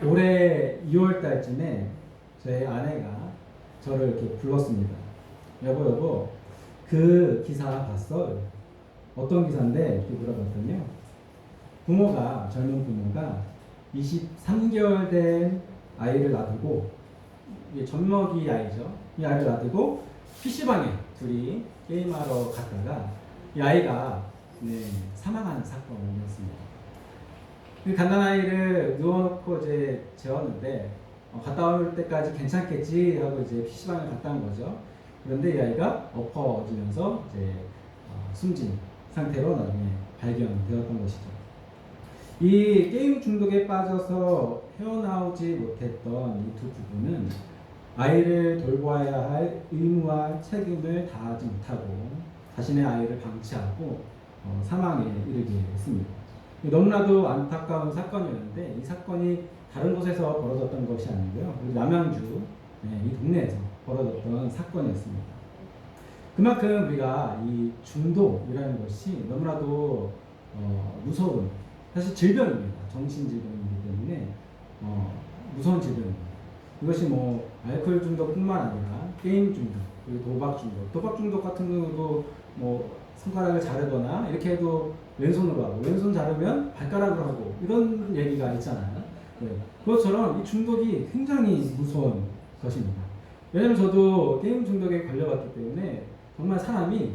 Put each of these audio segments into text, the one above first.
올해 2월 달쯤에 저희 아내가 저를 이렇게 불렀습니다. 여보, 그 기사 봤어? 어떤 기사인데? 이렇게 물어봤더니요. 젊은 부모가 23개월 된 아이를 놔두고, 이게 젖먹이 아이죠. 이 아이를 놔두고 PC방에 둘이 게임하러 갔다가 이 아이가 사망하는 사건이었습니다. 그 갓난아이를 누워놓고 이제 재웠는데 갔다 올 때까지 괜찮겠지 하고 이제 PC방에 갔다 온 거죠. 그런데 이 아이가 엎어지면서 이제 숨진 상태로 나중에 발견되었던 것이죠. 이 게임 중독에 빠져서 헤어나오지 못했던 이 두 부부는 아이를 돌보아야 할 의무와 책임을 다하지 못하고 자신의 아이를 방치하고 사망에 이르게 했습니다. 너무나도 안타까운 사건이었는데 이 사건이 다른 곳에서 벌어졌던 것이 아니고요. 남양주 이 동네에서 벌어졌던 사건이었습니다. 그만큼 우리가 이 중독이라는 것이 너무나도 무서운 사실 질병입니다. 정신질병이기 때문에 무서운 질병입니다. 이것이 뭐 알코올 중독뿐만 아니라 게임 중독, 그리고 도박 중독 같은 경우도 뭐 손가락을 자르거나 이렇게 해도 왼손으로 하고 왼손 자르면 발가락으로 하고 이런 얘기가 있잖아요. 그것처럼 이 중독이 굉장히 무서운 것입니다. 왜냐면 저도 게임 중독에 걸려봤기 때문에 정말 사람이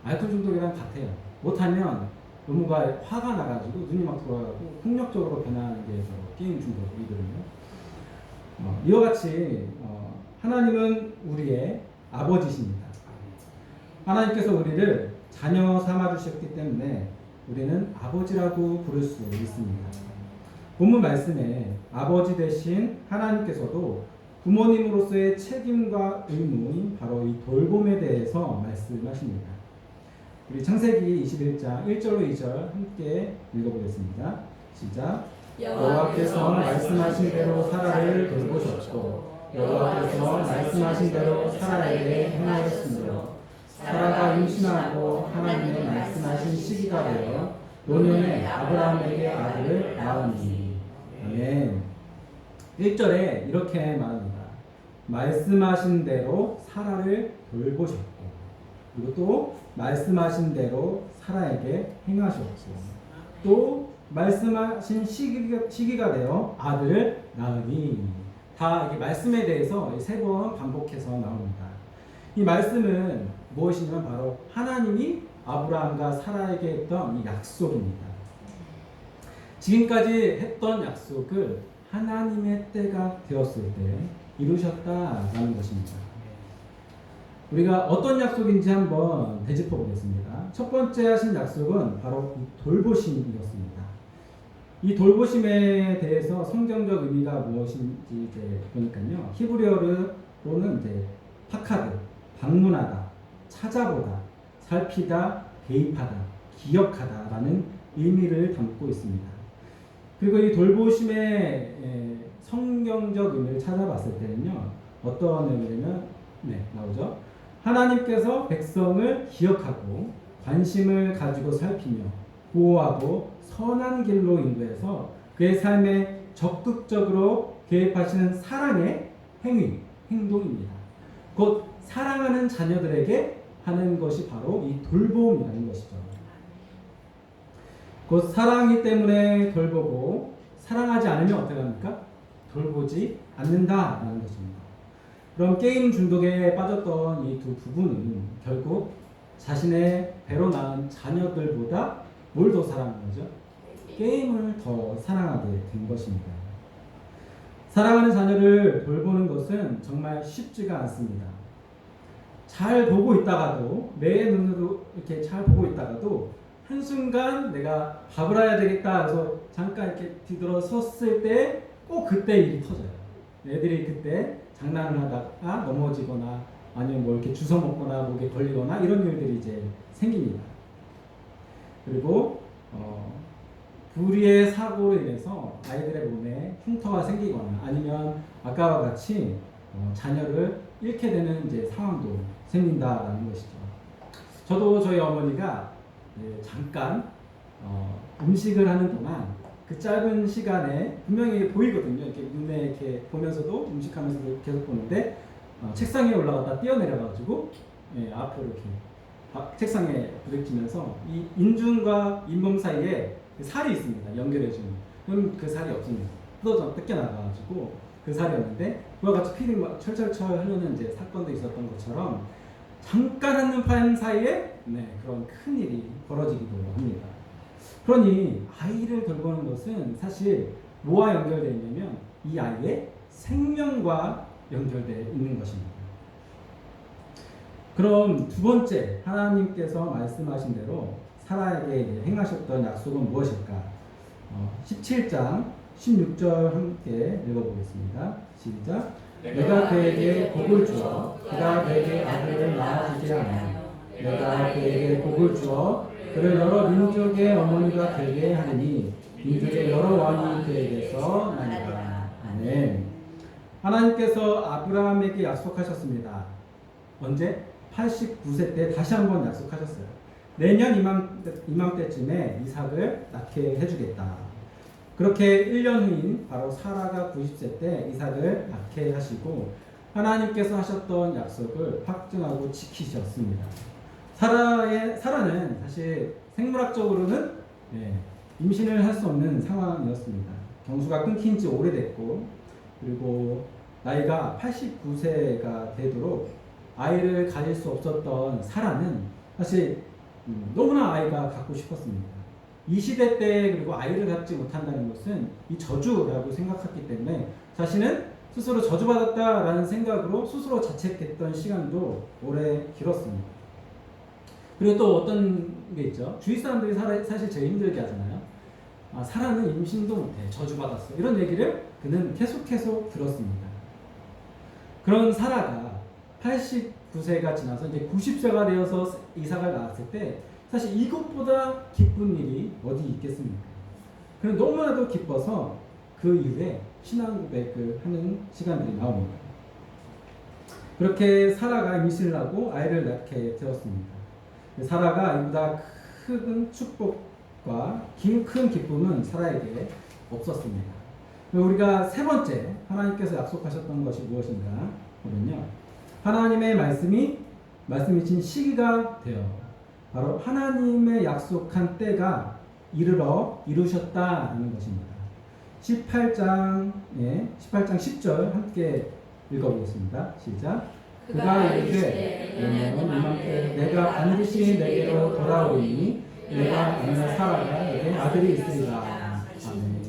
알코올 중독이랑 같아요. 못하면 너무 화가 나가지고 눈이 막 돌아가고 폭력적으로 변하는 게 게임 중독이거든요. 이와 같이 하나님은 우리의 아버지십니다. 하나님께서 우리를 자녀 삼아주셨기 때문에 우리는 아버지라고 부를 수 있습니다. 본문 말씀에 아버지 되신 하나님께서도 부모님으로서의 책임과 의무인 바로 이 돌봄에 대해서 말씀하십니다. 우리 창세기 21장 1절로 2절 함께 읽어보겠습니다. 시작. 여호와께서 말씀하신 대로 사라를 돌보셨고 여호와께서 말씀하신 대로 사라에게 행하였으므로 사라가 임신하고 하나님의 말씀하신 시기가 되어 노년에 아브라함에게 아들을 낳으니. 아멘. 1절에 이렇게 말합니다. 말씀하신 대로 사라를 돌보셨고 그리고 또 말씀하신 대로 사라에게 행하셨고 또 말씀하신 시기가 되어 아들을 낳으니. 다 이게 말씀에 대해서 3번 반복해서 나옵니다. 이 말씀은 무엇이냐면 바로 하나님이 아브라함과 사라에게 했던 이 약속입니다. 지금까지 했던 약속을 하나님의 때가 되었을 때 이루셨다라는 것입니다. 우리가 어떤 약속인지 한번 되짚어 보겠습니다. 첫 번째 하신 약속은 바로 이 돌보심이었습니다. 이 돌보심에 대해서 성경적 의미가 무엇인지 이제 보니까요. 히브리어로는 이제 파카드, 방문하다, 찾아보다, 살피다, 개입하다, 기억하다라는 의미를 담고 있습니다. 그리고 이 돌보심의 성경적 의미를 찾아봤을 때는요. 어떤 의미냐면 나오죠. 하나님께서 백성을 기억하고 관심을 가지고 살피며 보호하고 선한 길로 인도해서 그의 삶에 적극적으로 개입하시는 사랑의 행동입니다. 곧 사랑하는 자녀들에게 하는 것이 바로 이 돌봄이라는 것이죠. 곧 사랑이기 때문에 돌보고 사랑하지 않으면 어떻게 합니까? 돌보지 않는다라는 것입니다. 그럼 게임 중독에 빠졌던 이 두 부부는 결국 자신의 배로 낳은 자녀들보다 뭘 더 사랑한 거죠? 게임을 더 사랑하게 된 것입니다. 사랑하는 자녀를 돌보는 것은 정말 쉽지가 않습니다. 잘 보고 있다가도 내 눈으로 이렇게 잘 보고 있다가도 한순간 내가 밥을 해야 되겠다 해서 잠깐 이렇게 뒤돌아섰을 때 꼭 그때 일이 터져요. 애들이 그때 장난을 하다가 넘어지거나 아니면 뭐 이렇게 주워 먹거나 목에 걸리거나 이런 일들이 이제 생깁니다. 그리고 불의의 사고로 인해서 아이들의 몸에 흉터가 생기거나 아니면 아까와 같이 자녀를 잃게 되는 이제 상황도 생긴다라는 것이죠. 저도 저희 어머니가 잠깐 음식을 하는 동안 그 짧은 시간에 분명히 보이거든요. 이렇게 눈에 이렇게 보면서도 음식하면서도 계속 보는데 책상 위에 올라갔다 뛰어내려가지고 앞으로 이렇게 책상에 부딪히면서 이 인중과 잇몸 사이에 그 살이 있습니다. 연결해주는. 그럼 그 살이 없습니다. 뜯어져 뜯겨나가가지고 그 살이었는데 그와 같이 피를 막 철철철 흐르는 이제 사건도 있었던 것처럼 잠깐 한눈판 사이에 그런 큰 일이 벌어지기도 합니다. 그러니 아이를 돌보는 것은 사실 뭐와 연결되어 있냐면 이 아이의 생명과 연결되어 있는 것입니다. 그럼 두 번째 하나님께서 말씀하신 대로 사라에게 행하셨던 약속은 무엇일까? 17장 16절 함께 읽어보겠습니다. 시작. 내가 그에게 복을 주어 그가 그에게 아들을 낳아주지 않아. 내가 그에게 복을 주어 그를 여러 민족의 어머니가 되게 하리니 민족의 여러 왕이 그에게서 나리라. 아멘. 하나님께서 아브라함에게 약속하셨습니다. 언제? 89세 때 다시 한번 약속하셨어요. 내년 이맘때쯤에 이삭을 낳게 해주겠다. 그렇게 1년 후인 바로 사라가 90세 때 이삭을 낳게 하시고 하나님께서 하셨던 약속을 확증하고 지키셨습니다. 사라는 사실 생물학적으로는 임신을 할 수 없는 상황이었습니다. 경수가 끊긴 지 오래됐고 그리고 나이가 89세가 되도록 아이를 가질 수 없었던 사라는 사실 너무나 아이가 갖고 싶었습니다. 이 시대 때 그리고 아이를 갖지 못한다는 것은 이 저주라고 생각했기 때문에 자신은 스스로 저주받았다라는 생각으로 스스로 자책했던 시간도 오래 길었습니다. 그리고 또 어떤 게 있죠. 주위 사람들이 사실 제일 힘들게 하잖아요. 사라는 임신도 못해. 저주받았어. 이런 얘기를 그는 계속해서 들었습니다. 그런 사라가 89세가 지나서 이제 90세가 되어서 이삭을 낳았을 때 사실 이것보다 기쁜 일이 어디 있겠습니까? 그는 너무나도 기뻐서 그 이후에 신앙 고백을 하는 시간들이 나옵니다. 그렇게 사라가 임신을 하고 아이를 낳게 되었습니다. 사라가 이보다 큰 축복과 큰 기쁨은 사라에게 없었습니다. 우리가 세 번째 하나님께서 약속하셨던 것이 무엇인가 보면요. 하나님의 말씀이신 시기가 되어 바로 하나님의 약속한 때가 이루셨다는 것입니다. 18장 10절 함께 읽어보겠습니다. 시작. 그가 이르되 너는 이맘때 내가 반드시 내게로 돌아오리니 내가 아는 사라가 내게 아들이 있으리라. 아멘.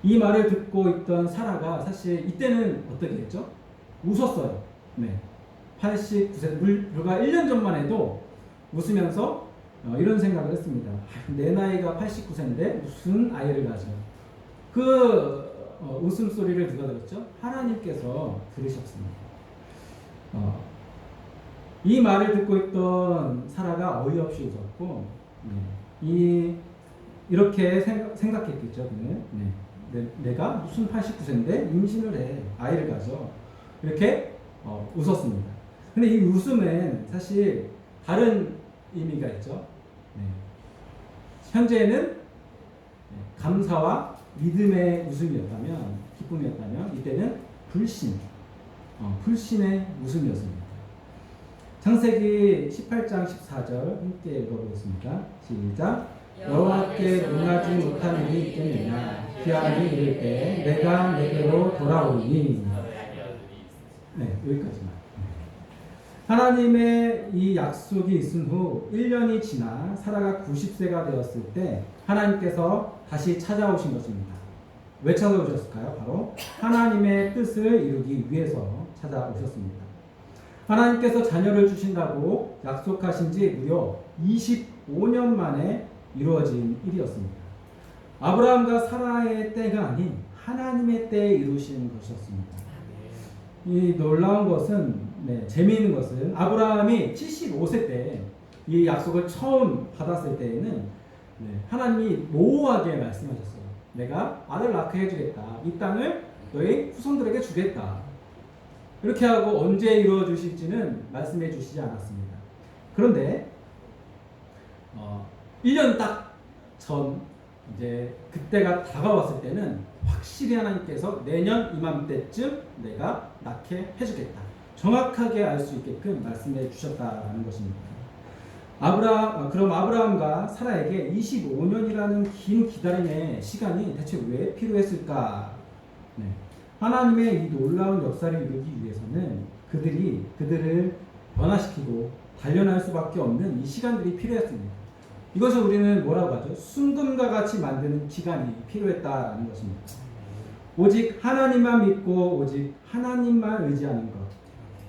이 말을 듣고 있던 사라가 사실 이때는 어떻게 했죠? 웃었어요. 89세 불과 1년 전만 해도 웃으면서 이런 생각을 했습니다. 내 나이가 89세인데 무슨 아이를 가져? 그 웃음소리를 누가 들었죠? 하나님께서 들으셨습니다. 이 말을 듣고 있던 사라가 어이없이 웃었고 이렇게 생각했겠죠. 그는 내가 무슨 89세인데 임신을 해 아이를 가져 이렇게 웃었습니다. 근데 이 웃음엔 사실 다른 의미가 있죠. 현재는 감사와 믿음의 웃음이었다면 기쁨이었다면 이때는 불신의 웃음이었습니다. 창세기 18장 14절 함께 읽어보겠습니다. 시작. 여호와께 능하지 못한 일이 있겠느냐 기한이 이를 때 내가 내게로 돌아오니. 여기까지만. 하나님의 이 약속이 있은 후 1년이 지나 사라가 90세가 되었을 때 하나님께서 다시 찾아오신 것입니다. 왜 찾아오셨을까요? 바로 하나님의 뜻을 이루기 위해서 찾아오셨습니다. 하나님께서 자녀를 주신다고 약속하신 지 무려 25년 만에 이루어진 일이었습니다. 아브라함과 사라의 때가 아닌 하나님의 때에 이루신 것이었습니다. 이 놀라운 것은 재미있는 것은 아브라함이 75세 때 이 약속을 처음 받았을 때에는 하나님이 모호하게 말씀하셨어요. 내가 아들 낳게 해주겠다. 이 땅을 너희 후손들에게 주겠다. 이렇게 하고 언제 이루어 주실지는 말씀해 주시지 않았습니다. 그런데 1년 딱 전 이제 그때가 다가왔을 때는 확실히 하나님께서 내년 이맘때쯤 내가 낳게 해주겠다. 정확하게 알 수 있게끔 말씀해 주셨다라는 것입니다. 그럼 아브라함과 사라에게 25년이라는 긴 기다림의 시간이 대체 왜 필요했을까? 네. 하나님의 이 놀라운 역사를 이루기 위해서는 그들을 변화시키고 단련할 수밖에 없는 이 시간들이 필요했습니다. 이것을 우리는 뭐라고 하죠? 순금과 같이 만드는 기간이 필요했다라는 것입니다. 오직 하나님만 믿고 오직 하나님만 의지하는 것.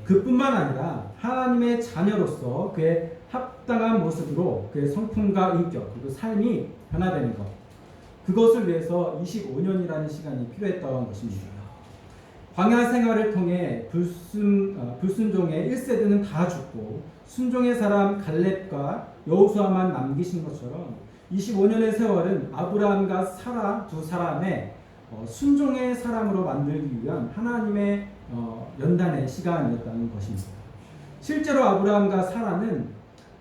그뿐만 아니라 하나님의 자녀로서 그의 합당한 모습으로 그의 성품과 인격 그리고 삶이 변화되는 것. 그것을 위해서 25년이라는 시간이 필요했던 것입니다. 광야 생활을 통해 불순종의 1세대는 다 죽고 순종의 사람 갈렙과 여호수아만 남기신 것처럼 25년의 세월은 아브라함과 사라 두 사람의 순종의 사람으로 만들기 위한 하나님의 연단의 시간이었다는 것입니다. 실제로 아브라함과 사라는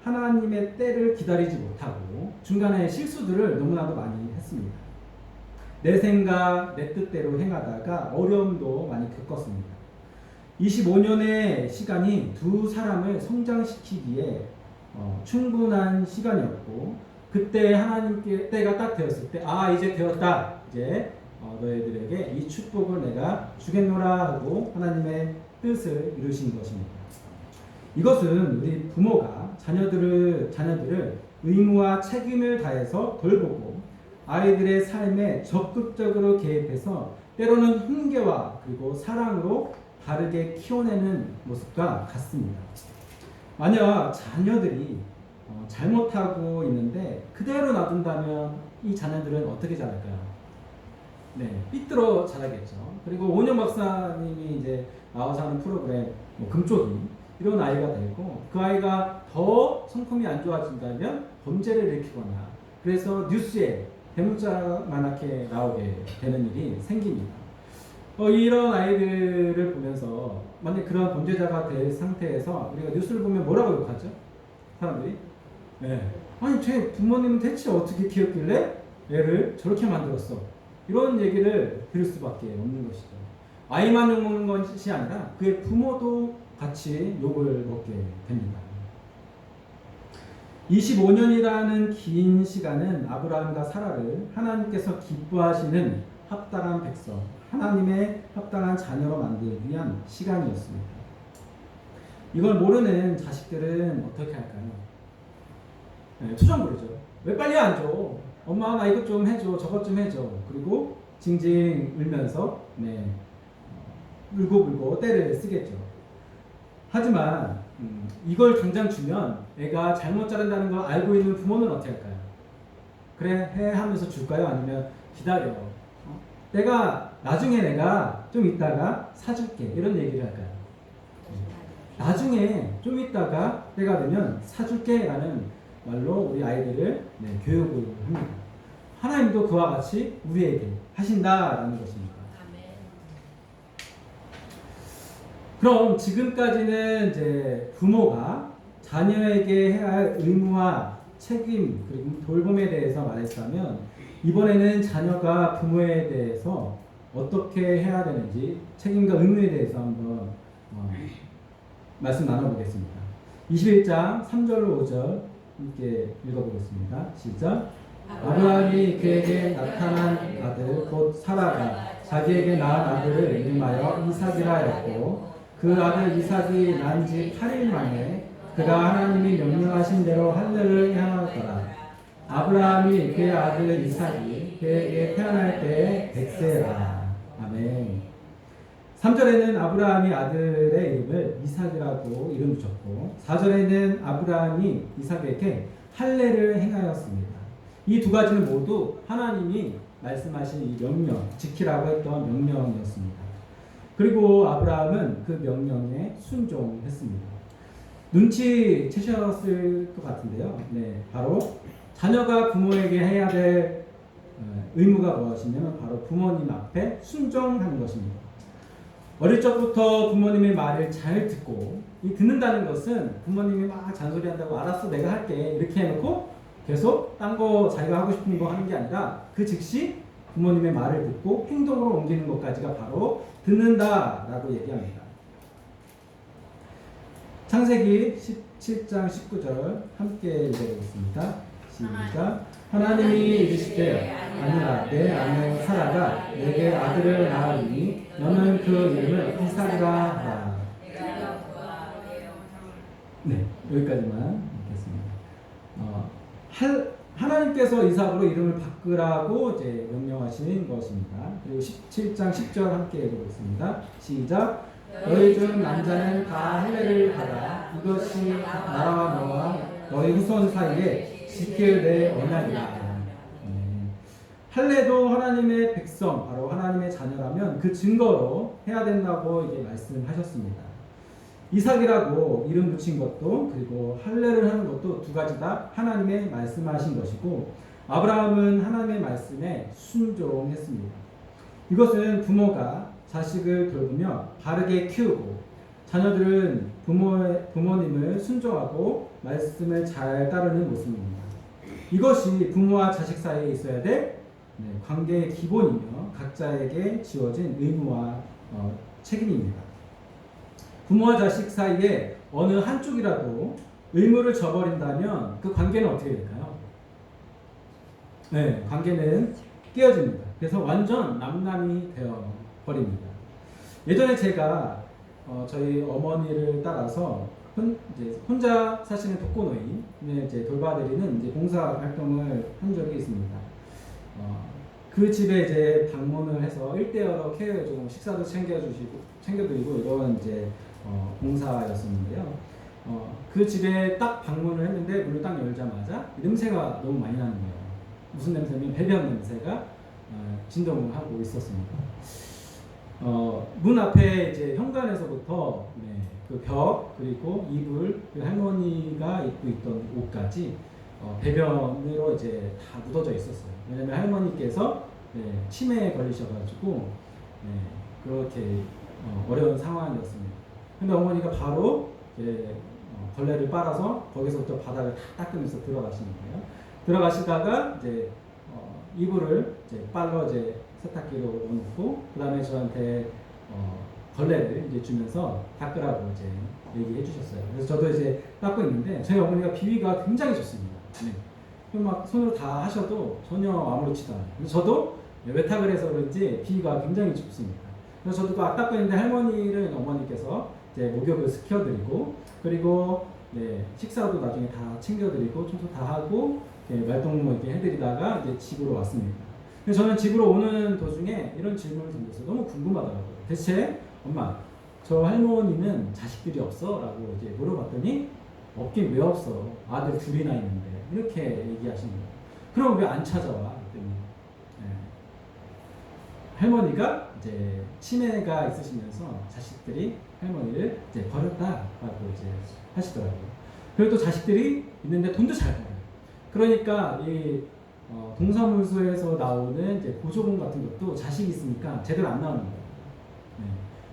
하나님의 때를 기다리지 못하고 중간에 실수들을 너무나도 많이 했습니다. 내 생각, 내 뜻대로 행하다가 어려움도 많이 겪었습니다. 25년의 시간이 두 사람을 성장시키기에 충분한 시간이었고 그때 하나님께 때가 딱 되었을 때 이제 되었다. 이제 너희들에게 이 축복을 내가 주겠노라 하고 하나님의 뜻을 이루신 것입니다. 이것은 우리 부모가 자녀들을 의무와 책임을 다해서 돌보고 아이들의 삶에 적극적으로 개입해서 때로는 훈계와 그리고 사랑으로 바르게 키워내는 모습과 같습니다. 만약 자녀들이 잘못하고 있는데 그대로 놔둔다면 이 자녀들은 어떻게 자랄까요? 네, 삐뚤어 자라겠죠. 그리고 오은영 박사님이 이제 나와서 하는 프로그램 금쪽이 이런 아이가 되고 그 아이가 더 성품이 안 좋아진다면 범죄를 일으키거나 그래서 뉴스에 대문자만하게 나오게 되는 일이 생깁니다. 이런 아이들을 보면서 만약 그런 범죄자가 될 상태에서 우리가 뉴스를 보면 뭐라고 욕하죠? 사람들이 네. 아니 제 부모님은 대체 어떻게 키웠길래 애를 저렇게 만들었어? 이런 얘기를 들을 수밖에 없는 것이죠. 아이만 욕먹는 것이 아니라 그의 부모도 같이 욕을 먹게 됩니다. 25년이라는 긴 시간은 아브라함과 사라를 하나님께서 기뻐하시는 합당한 백성, 하나님의 합당한 자녀로 만들기 위한 시간이었습니다. 이걸 모르는 자식들은 어떻게 할까요? 네, 투정 부리죠. 왜 빨리 안 줘? 엄마 나 이것 좀 해줘, 저것 좀 해줘. 그리고 징징 울면서 울고불고 때를 쓰겠죠. 하지만 이걸 당장 주면 애가 잘못 자란다는 걸 알고 있는 부모는 어떻게 할까요? 그래 해 하면서 줄까요? 아니면 기다려. 나중에 내가 좀 있다가 사줄게. 이런 얘기를 할까요? 나중에 좀 있다가 때가 되면 사줄게 라는 말로 우리 아이들을 교육을 합니다. 하나님도 그와 같이 우리에게 하신다라는 것입니다. 그럼 지금까지는 이제 부모가 자녀에게 해야 할 의무와 책임 그리고 돌봄에 대해서 말했다면 이번에는 자녀가 부모에 대해서 어떻게 해야 되는지 책임과 의무에 대해서 한번 말씀 나눠보겠습니다. 21장 3절로 5절 함께 읽어보겠습니다. 시작. 아브라함이 그에게 나타난 아들 곧 사라가 자기에게 낳은 아들을 이름하여 이삭이라 하였고 그 아들 이삭이 난 지 8일 만에 그가 하나님이 명령하신 대로 하늘을 향하였더라. 아브라함이 그의 아들 이삭이 그에게 태어날 때에 100세라. 아멘. 3절에는 아브라함이 아들의 이름을 이삭이라고 이름 붙였고 4절에는 아브라함이 이삭에게 할례를 행하였습니다. 이 두 가지는 모두 하나님이 말씀하신 이 명령, 지키라고 했던 명령이었습니다. 그리고 아브라함은 그 명령에 순종했습니다. 눈치채셨을 것 같은데요. 네, 바로 자녀가 부모에게 해야 될 의무가 무엇이냐면 바로 부모님 앞에 순종하는 것입니다. 어릴 적부터 부모님의 말을 잘 듣고 이 듣는다는 것은 부모님이 막 잔소리한다고 알았어 내가 할게 이렇게 해놓고 계속 딴 거 자기가 하고 싶은 거 하는 게 아니라 그 즉시 부모님의 말을 듣고 행동으로 옮기는 것까지가 바로 듣는다라고 얘기합니다. 창세기 17장 19절 함께 읽어보겠습니다. 시작. 하나님이 이르시되 아니라 내 아내 사라가 내게 아들을 낳으니 너는 그 이름을 이삭이라 하라. 네, 여기까지만 읽겠습니다. 하나님께서 이삭으로 이름을 바꾸라고 이제 명령하신 것입니다. 그리고 17장 10절 함께 읽어보겠습니다. 시작. 너희 중 남자는 다 할례를 받아 이것이 나와 너와 너희 후손 사이에 지킬 내 언약이다. 할례도 하나님의 백성, 바로 하나님의 자녀라면 그 증거로 해야 된다고 이제 말씀하셨습니다. 이삭이라고 이름 붙인 것도 그리고 할례를 하는 것도 두 가지 다 하나님의 말씀하신 것이고 아브라함은 하나님의 말씀에 순종했습니다. 이것은 부모가 자식을 돌보며 바르게 키우고 자녀들은 부모님을 순종하고 말씀을 잘 따르는 모습입니다. 이것이 부모와 자식 사이에 있어야 될 관계의 기본이며 각자에게 지어진 의무와 책임입니다. 부모와 자식 사이에 어느 한쪽이라도 의무를 저버린다면 그 관계는 어떻게 될까요? 네, 관계는 깨어집니다. 그래서 완전 남남이 되어버립니다. 예전에 제가 저희 어머니를 따라서 혼자 사시는 독거노인을 이제 돌봐드리는 이제 봉사 활동을 한 적이 있습니다. 그 집에 이제 방문을 해서 1대1로 케어해주고 식사도 챙겨드리고 이런 이제 봉사였었는데요. 그 집에 딱 방문을 했는데 문을 딱 열자마자 냄새가 너무 많이 나는 거예요. 무슨 냄새냐면 배변 냄새가 진동을 하고 있었습니다. 문 앞에 이제 현관에서부터 그 벽 그리고 이불 그리고 할머니가 입고 있던 옷까지 배변으로 이제 다 묻어져 있었어요. 왜냐면 할머니께서 치매에 걸리셔가지고 그렇게 어려운 상황이었습니다. 근데 어머니가 바로 걸레를 빨아서 거기서부터 바닥을 다 닦으면서 들어가시는 거예요. 들어가시다가 이제 이불을 이제 빨러 이제 세탁기로 넣고 그 다음에 저한테 걸레를 이제 주면서 닦으라고 이제 얘기해 주셨어요. 그래서 저도 이제 닦고 있는데 저희 어머니가 비위가 굉장히 좋습니다. 막 손으로 다 하셔도 전혀 아무렇지도 않아요. 그래서 저도 외탁을 해서 그런지 비위가 굉장히 좋습니다. 그래서 저도 닦고 있는데 할머니를 어머니께서 이제 목욕을 시켜드리고 그리고 식사도 나중에 다 챙겨드리고 청소 다 하고 말동무 이렇게 해드리다가 이제 집으로 왔습니다. 그래서 저는 집으로 오는 도중에 이런 질문을 던졌어요. 너무 궁금하더라고요. 대체 엄마, 저 할머니는 자식들이 없어? 라고 이제 물어봤더니 없긴 왜 없어? 아들 둘이나 있는데 이렇게 얘기하시는 거예요. 그럼 왜 안 찾아와? 그랬더니 할머니가 이제 치매가 있으시면서 자식들이 할머니를 이제 버렸다라고 이제 하시더라고요. 그리고 또 자식들이 있는데 돈도 잘 벌어요. 그러니까 이 동사무소에서 나오는 이제 보조금 같은 것도 자식이 있으니까 제대로 안 나오는 거예요.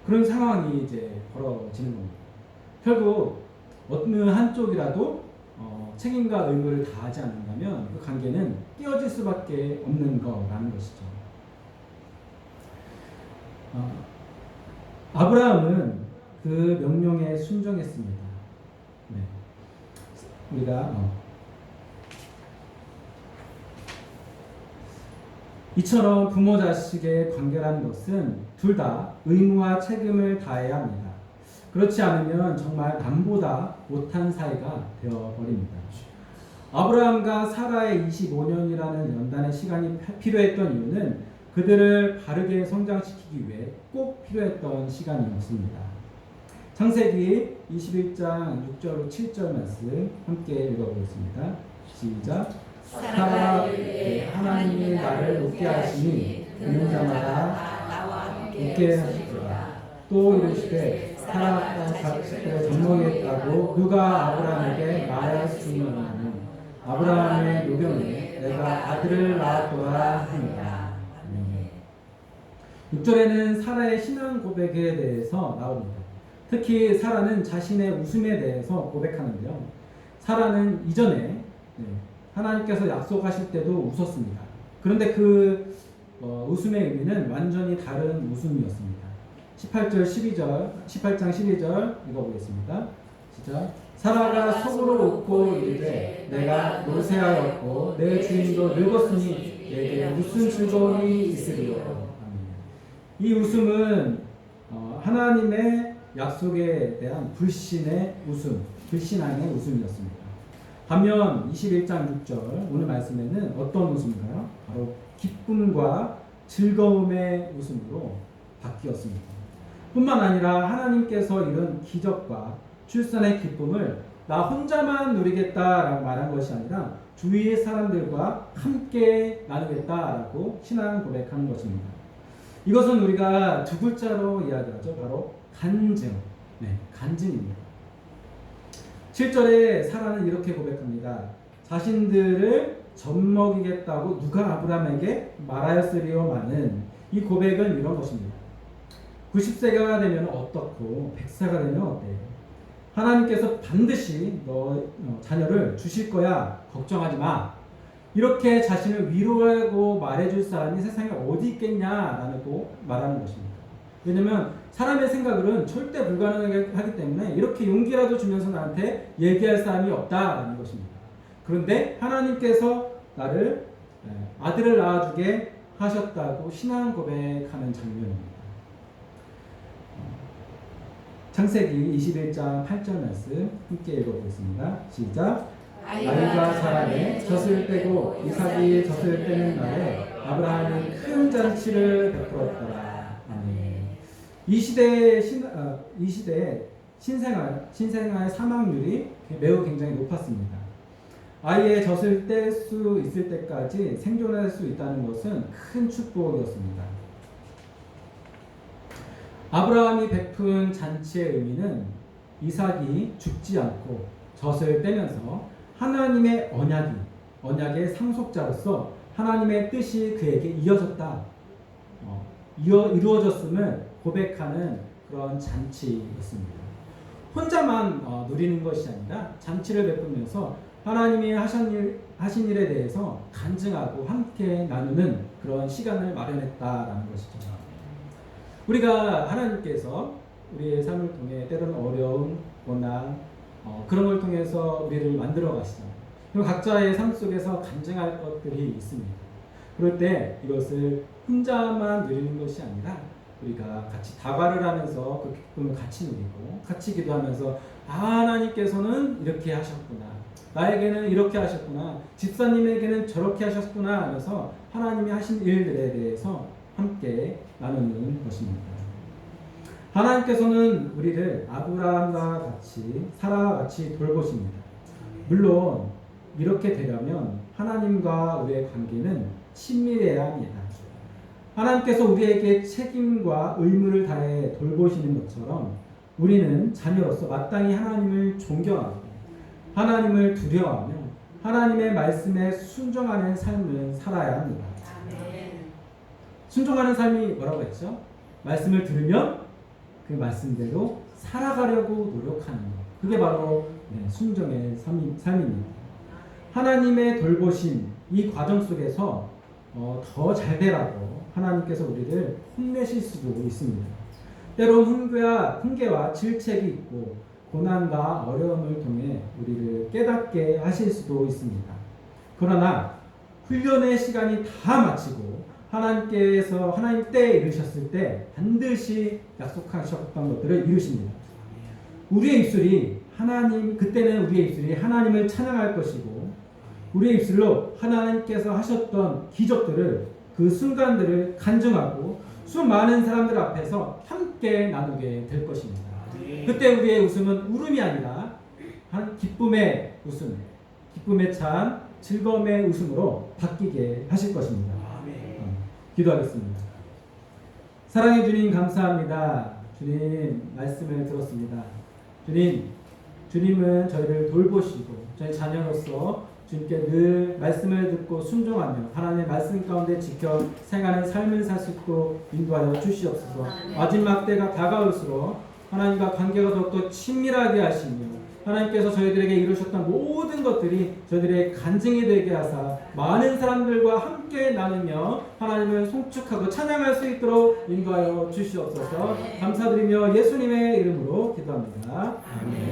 그런 상황이 이제 벌어지는 겁니다. 결국 어느 한쪽이라도 책임과 의무를 다하지 않는다면 그 관계는 깨어질 수밖에 없는 거라는 것이죠. 아브라함은 그 명령에 순종했습니다. 우리가 이처럼 부모 자식의 관계라는 것은 둘 다 의무와 책임을 다해야 합니다. 그렇지 않으면 정말 남보다 못한 사이가 되어버립니다. 아브라함과 사라의 25년이라는 연단의 시간이 필요했던 이유는 그들을 바르게 성장시키기 위해 꼭 필요했던 시간이었습니다. 창세기 21장 6절 7절 말씀 함께 읽어보겠습니다. 시작. 사라가 하나님이 나를 웃게 하시니 듣는 자마다 나와 웃게 하시더라. 또 이르시되 사라가 자식들을 젖먹였다고 누가 아브라함에게 말할 수 있느냐는 아브라함의 노경에 내가 아들을 낳았더라 하니라. 6절에는 사라의 신앙 고백에 대해서 나옵니다. 특히 사라는 자신의 웃음에 대해서 고백하는데요. 사라는 이전에 하나님께서 약속하실 때도 웃었습니다. 그런데 그 웃음의 의미는 완전히 다른 웃음이었습니다. 18장 12절 읽어보겠습니다. 시작. 사라가 속으로 웃고 이르되 내가 노쇠하였고 내 주인도 늙었으니 내게 무슨 즐거움이 있으리요. 이 웃음은 하나님의 약속에 대한 불신의 웃음, 불신앙의 웃음이었습니다. 반면 21장 6절 오늘 말씀에는 어떤 웃음인가요? 바로 기쁨과 즐거움의 웃음으로 바뀌었습니다. 뿐만 아니라 하나님께서 이런 기적과 출산의 기쁨을 나 혼자만 누리겠다라고 말한 것이 아니라 주위의 사람들과 함께 나누겠다라고 신앙 고백하는 것입니다. 이것은 우리가 두 글자로 이야기하죠. 바로 간증. 간증입니다. 7절에 사라는 이렇게 고백합니다. 자신들을 젖먹이겠다고 누가 아브라함에게 말하였으리요마는 이 고백은 이런 것입니다. 90세가 되면 어떻고 100세가 되면 어때요? 하나님께서 반드시 너 자녀를 주실 거야. 걱정하지 마. 이렇게 자신을 위로하고 말해줄 사람이 세상에 어디 있겠냐라고 말하는 것입니다. 왜냐하면 사람의 생각으로는 절대 불가능하기 때문에 이렇게 용기라도 주면서 나한테 얘기할 사람이 없다라는 것입니다. 그런데 하나님께서 나를 아들을 낳아주게 하셨다고 신앙 고백하는 장면입니다. 창세기 21장 8절 말씀 함께 읽어보겠습니다. 시작. 아이가 자라매 젖을 떼고 이삭이 젖을 떼는 날에 아브라함이 큰 잔치를 베풀었더라. 아멘. 이 시대의 신생아의 사망률이 매우 굉장히 높았습니다. 아이의 젖을 뗄 수 있을 때까지 생존할 수 있다는 것은 큰 축복이었습니다. 아브라함이 베푼 잔치의 의미는 이삭이 죽지 않고 젖을 떼면서 하나님의 언약의 상속자로서 하나님의 뜻이 그에게 이루어졌음을 고백하는 그런 잔치였습니다. 혼자만 누리는 것이 아니라 잔치를 베풀면서 하나님이 하신 일에 대해서 간증하고 함께 나누는 그런 시간을 마련했다라는 것이죠. 우리가 하나님께서 우리의 삶을 통해 때로는 어려움, 고난 그런 걸 통해서 우리를 만들어 가시잖아요. 그리고 각자의 삶 속에서 간증할 것들이 있습니다. 그럴 때 이것을 혼자만 누리는 것이 아니라 우리가 같이 다과를 하면서 그 기쁨을 같이 누리고 같이 기도하면서 하나님께서는 이렇게 하셨구나. 나에게는 이렇게 하셨구나. 집사님에게는 저렇게 하셨구나 하면서 하나님이 하신 일들에 대해서 함께 나누는 것입니다. 하나님께서는 우리를 아브라함과 같이 사라와 같이 돌보십니다. 물론 이렇게 되려면 하나님과 우리의 관계는 친밀해야 합니다. 하나님께서 우리에게 책임과 의무를 다해 돌보시는 것처럼 우리는 자녀로서 마땅히 하나님을 존경하고 하나님을 두려워하며 하나님의 말씀에 순종하는 삶을 살아야 합니다. 순종하는 삶이 뭐라고 했죠? 말씀을 들으면 그 말씀대로 살아가려고 노력하는 것. 그게 바로 순종의 삶입니다. 하나님의 돌보심 이 과정 속에서 더 잘 되라고 하나님께서 우리를 혼내실 수도 있습니다. 때론 훈계와 질책이 있고 고난과 어려움을 통해 우리를 깨닫게 하실 수도 있습니다. 그러나 훈련의 시간이 다 마치고 하나님께서 하나님 때에 이르셨을 때 반드시 약속하셨던 것들을 이루십니다. 우리의 입술이 그때는 우리의 입술이 하나님을 찬양할 것이고 우리의 입술로 하나님께서 하셨던 기적들을 그 순간들을 간증하고 수많은 사람들 앞에서 함께 나누게 될 것입니다. 그때 우리의 웃음은 울음이 아니라 기쁨의 웃음, 기쁨의 찬 즐거움의 웃음으로 바뀌게 하실 것입니다. 기도하겠습니다. 사랑해 주님 감사합니다. 주님 말씀을 들었습니다. 주님은 저희를 돌보시고 저희 자녀로서 주님께 늘 말씀을 듣고 순종하며 하나님의 말씀 가운데 지켜 생하는 삶을 살 수 있도록 인도하여 주시옵소서. 마지막 때가 다가올수록 하나님과 관계가 더욱더 친밀하게 하시며 하나님께서 저희들에게 이루셨던 모든 것들이 저희들의 간증이 되게 하사 많은 사람들과 함께 나누며 하나님을 송축하고 찬양할 수 있도록 인도하여 주시옵소서. 감사드리며 예수님의 이름으로 기도합니다. 아멘.